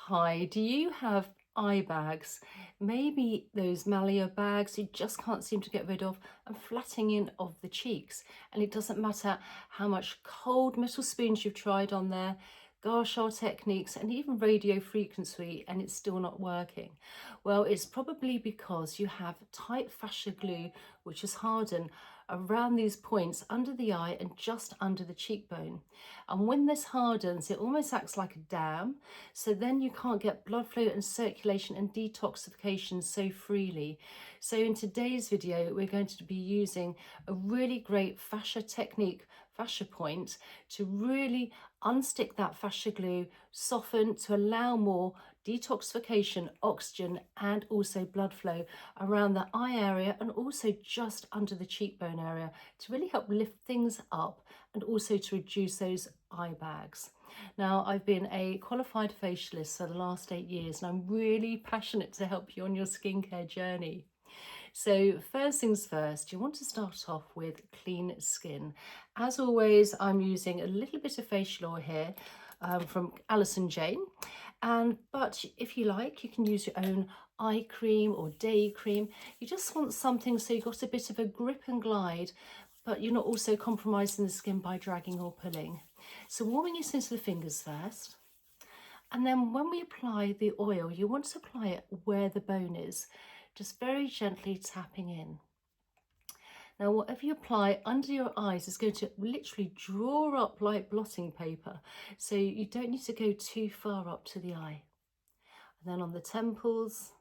Hi, do you have eye bags? Maybe those malleable bags you just can't seem to get rid of and flattening in of the cheeks. And it doesn't matter how much cold metal spoons you've tried on there, gua sha techniques, and even radio frequency, and it's still not working. Well, it's probably because you have tight fascia glue, which is hardened around these points under the eye and just under the cheekbone. And when this hardens, it almost acts like a dam, so then you can't get blood flow and circulation and detoxification so freely. So in today's video, we're going to be using a really great fascia technique, fascia point, to really unstick that fascia glue, soften to allow more detoxification, oxygen, and also blood flow around the eye area and also just under the cheekbone area to really help lift things up and also to reduce those eye bags. Now, I've been a qualified facialist for the last 8 years, and I'm really passionate to help you on your skincare journey. So first things first, you want to start off with clean skin. As always, I'm using a little bit of facial oil here from Alison Jane. But if you like, you can use your own eye cream or day cream. You just want something so you've got a bit of a grip and glide, but you're not also compromising the skin by dragging or pulling. So warming it into the fingers first. And then when we apply the oil, you want to apply it where the bone is, just very gently tapping in. Now, whatever you apply under your eyes is going to literally draw up like blotting paper. So you don't need to go too far up to the eye. And then on the temples,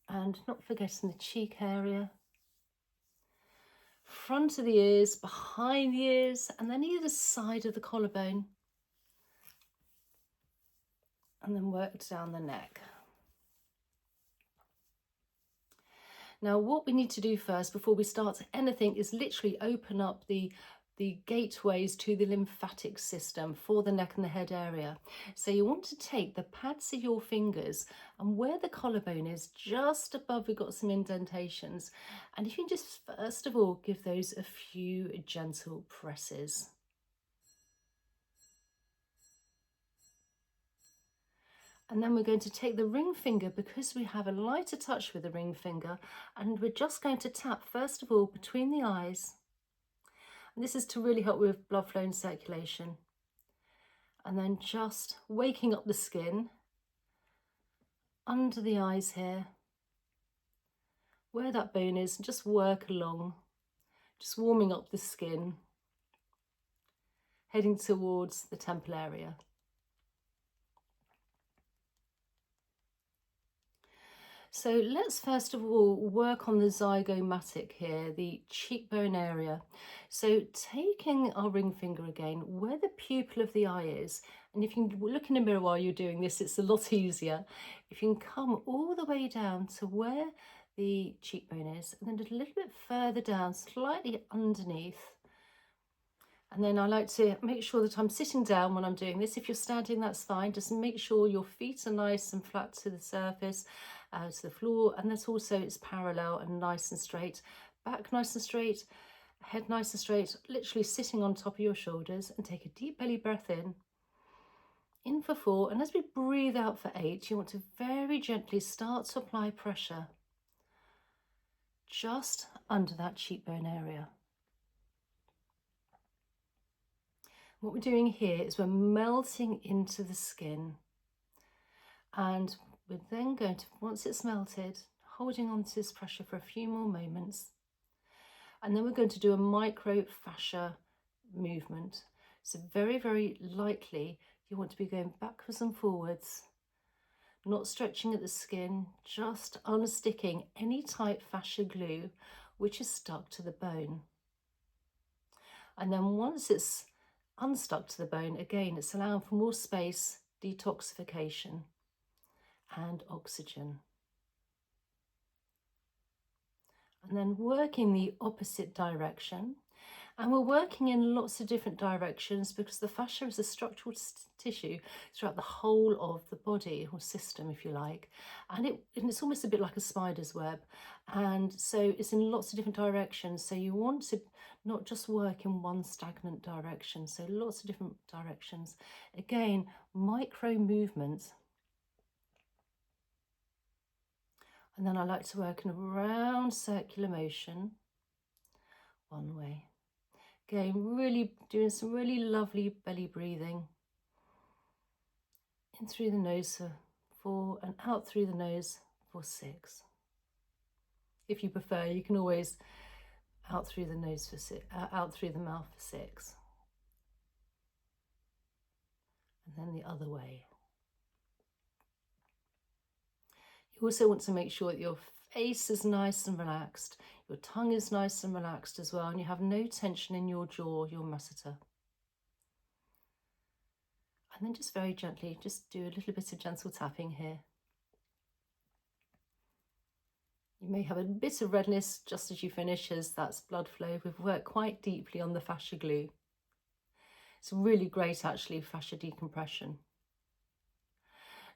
and not forgetting the cheek area, front of the ears, behind the ears, and then either side of the collarbone. And then work down the neck. Now, what we need to do first before we start anything is literally open up the gateways to the lymphatic system for the neck and the head area. So you want to take the pads of your fingers and where the collarbone is, just above, we've got some indentations. And if you just first of all give those a few gentle presses. And then we're going to take the ring finger, because we have a lighter touch with the ring finger, and we're just going to tap first of all between the eyes. And this is to really help with blood flow and circulation. And then just waking up the skin under the eyes here, where that bone is, and just work along, just warming up the skin, heading towards the temple area. So let's first of all work on the zygomatic here, the cheekbone area. So taking our ring finger again, where the pupil of the eye is, and if you can look in the mirror while you're doing this, it's a lot easier. If you can come all the way down to where the cheekbone is, and then a little bit further down, slightly underneath. And then I like to make sure that I'm sitting down when I'm doing this. If you're standing, that's fine. Just make sure your feet are nice and flat to the surface, to the floor, and that also it's parallel and nice and straight. Back nice and straight, head nice and straight, literally sitting on top of your shoulders. And take a deep belly breath in for 4. And as we breathe out for 8, you want to very gently start to apply pressure just under that cheekbone area. What we're doing here is we're melting into the skin, and we're then going to, once it's melted, holding on to this pressure for a few more moments, and then we're going to do a micro fascia movement. So very, very lightly, you want to be going backwards and forwards, not stretching at the skin, just unsticking any tight fascia glue which is stuck to the bone. And then once it's unstuck to the bone, again, it's allowing for more space, detoxification, and oxygen. And then working the opposite direction. And we're working in lots of different directions because the fascia is a structural tissue throughout the whole of the body, or system if you like, and it's almost a bit like a spider's web, and so it's in lots of different directions. So you want to not just work in one stagnant direction, so lots of different directions. Again, micro movements. And then I like to work in a round circular motion one way. Again, really doing some really lovely belly breathing. In through the nose for 4 and out through the nose for 6. If you prefer, you can always out through the nose for 6, out through the mouth for 6. And then the other way. You also want to make sure that your face is nice and relaxed, your tongue is nice and relaxed as well, and you have no tension in your jaw, your masseter. And then just very gently, just do a little bit of gentle tapping here. You may have a bit of redness just as you finish, as that's blood flow. We've worked quite deeply on the fascia glue. It's really great actually, fascia decompression.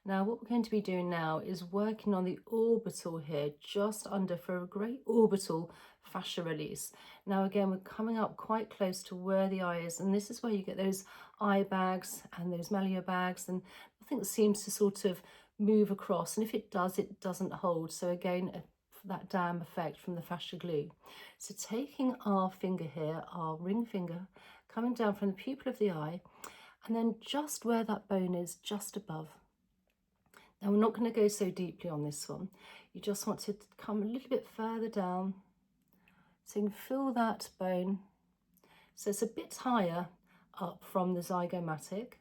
Now what we're going to be doing now is working on the orbital here, just under, for a great orbital fascia release. Now again, we're coming up quite close to where the eye is, and this is where you get those eye bags and those mallear bags, and nothing seems to sort of move across, and if it does, it doesn't hold. So again, that dam effect from the fascia glue. So taking our finger here, our ring finger, coming down from the pupil of the eye, and then just where that bone is, just above. Now we're not going to go so deeply on this one. You just want to come a little bit further down so you can feel that bone. So it's a bit higher up from the zygomatic,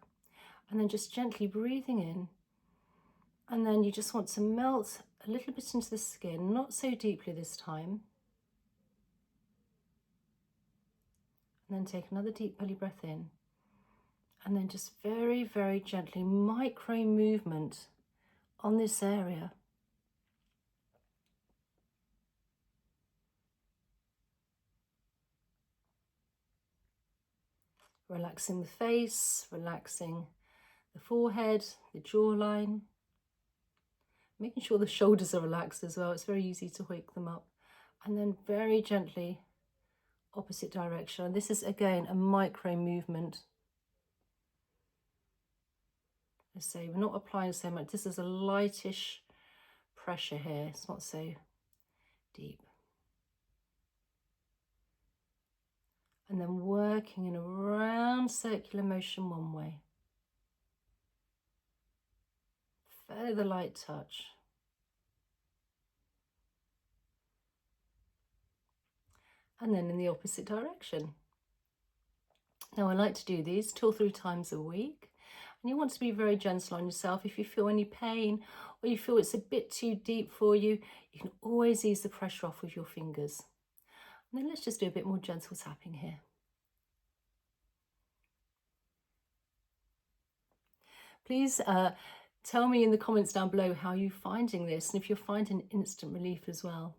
and then just gently breathing in, and then you just want to melt a little bit into the skin, not so deeply this time. And then take another deep belly breath in, and then just very, very gently micro movement on this area. Relaxing the face, relaxing the forehead, the jawline, making sure the shoulders are relaxed as well. It's very easy to wake them up. And then very gently, opposite direction. And this is again a micro movement. I say we're not applying so much. This is a lightish pressure here. It's not so deep. And then working in a round circular motion one way. Further light touch. And then in the opposite direction. Now I like to do these 2 or 3 times a week. And you want to be very gentle on yourself. If you feel any pain or you feel it's a bit too deep for you, you can always ease the pressure off with your fingers. And then let's just do a bit more gentle tapping here. Please tell me in the comments down below how you're finding this, and if you're finding instant relief as well.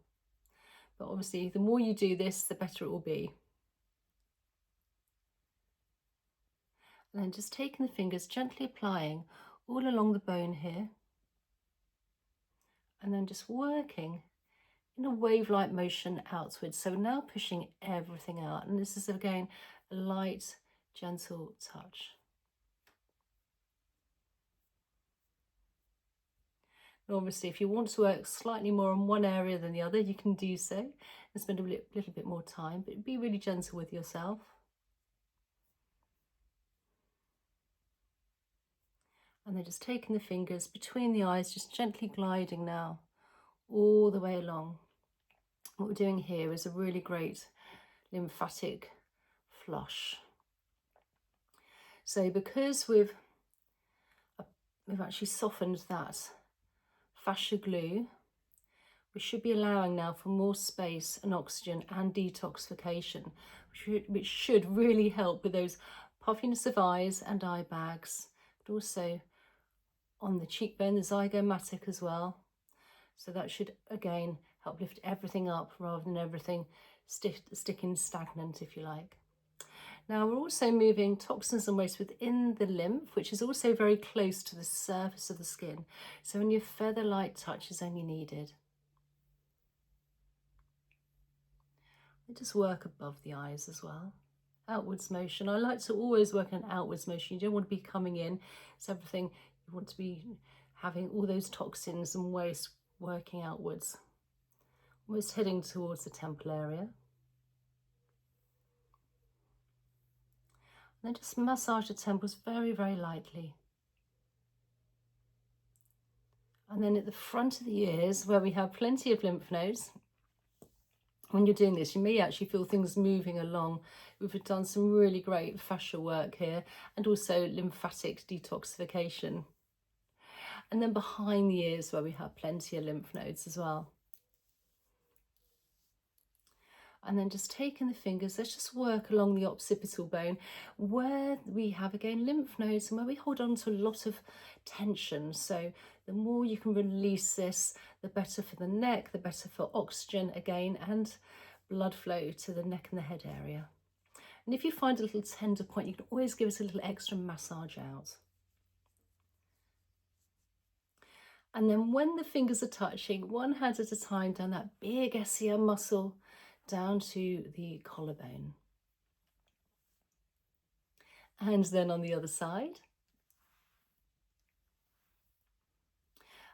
But obviously, the more you do this, the better it will be. And then just taking the fingers, gently applying all along the bone here. And then just working in a wave-like motion outwards. So now pushing everything out. And this is again a light, gentle touch. And obviously, if you want to work slightly more on one area than the other, you can do so and spend a little bit more time, but be really gentle with yourself. And then just taking the fingers between the eyes, just gently gliding now all the way along. What we're doing here is a really great lymphatic flush. So because we've actually softened that fascia glue, we should be allowing now for more space and oxygen and detoxification, which should really help with those puffiness of eyes and eye bags, but also on the cheekbone, the zygomatic as well. So that should again help lift everything up rather than everything sticking stagnant, if you like. Now we're also moving toxins and waste within the lymph, which is also very close to the surface of the skin. So only a feather light touch is only needed. And just work above the eyes as well. Outwards motion. I like to always work in outwards motion. You don't want to be coming in. It's everything. You want to be having all those toxins and waste working outwards. Almost heading towards the temple area. And then just massage the temples very, very lightly. And then at the front of the ears, where we have plenty of lymph nodes, when you're doing this, you may actually feel things moving along. We've done some really great fascial work here, and also lymphatic detoxification. And then behind the ears, where we have plenty of lymph nodes as well. And then just taking the fingers, let's just work along the occipital bone where we have, again, lymph nodes and where we hold on to a lot of tension. So the more you can release this, the better for the neck, the better for oxygen again, and blood flow to the neck and the head area. And if you find a little tender point, you can always give us a little extra massage out. And then when the fingers are touching, one hand at a time down that big SCM muscle, down to the collarbone. And then on the other side.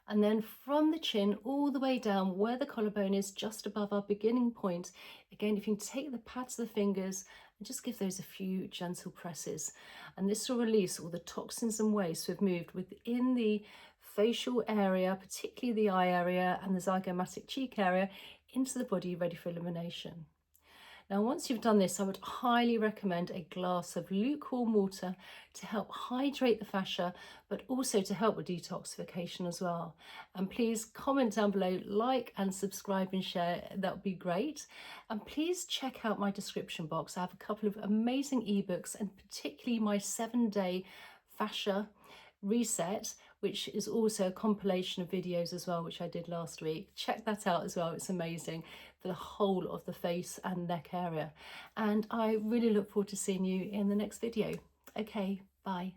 And then from the chin all the way down where the collarbone is, just above our beginning point. Again, if you can take the pads of the fingers and just give those a few gentle presses. And this will release all the toxins and waste we've moved within the facial area, particularly the eye area and the zygomatic cheek area, into the body, ready for elimination. Now, once you've done this, I would highly recommend a glass of lukewarm water to help hydrate the fascia, but also to help with detoxification as well. And please comment down below, like and subscribe and share. That would be great. And please check out my description box. I have a couple of amazing ebooks, and particularly my 7-day fascia reset, which is also a compilation of videos as well, which I did last week. Check that out as well. It's amazing for the whole of the face and neck area. And I really look forward to seeing you in the next video. Okay, bye.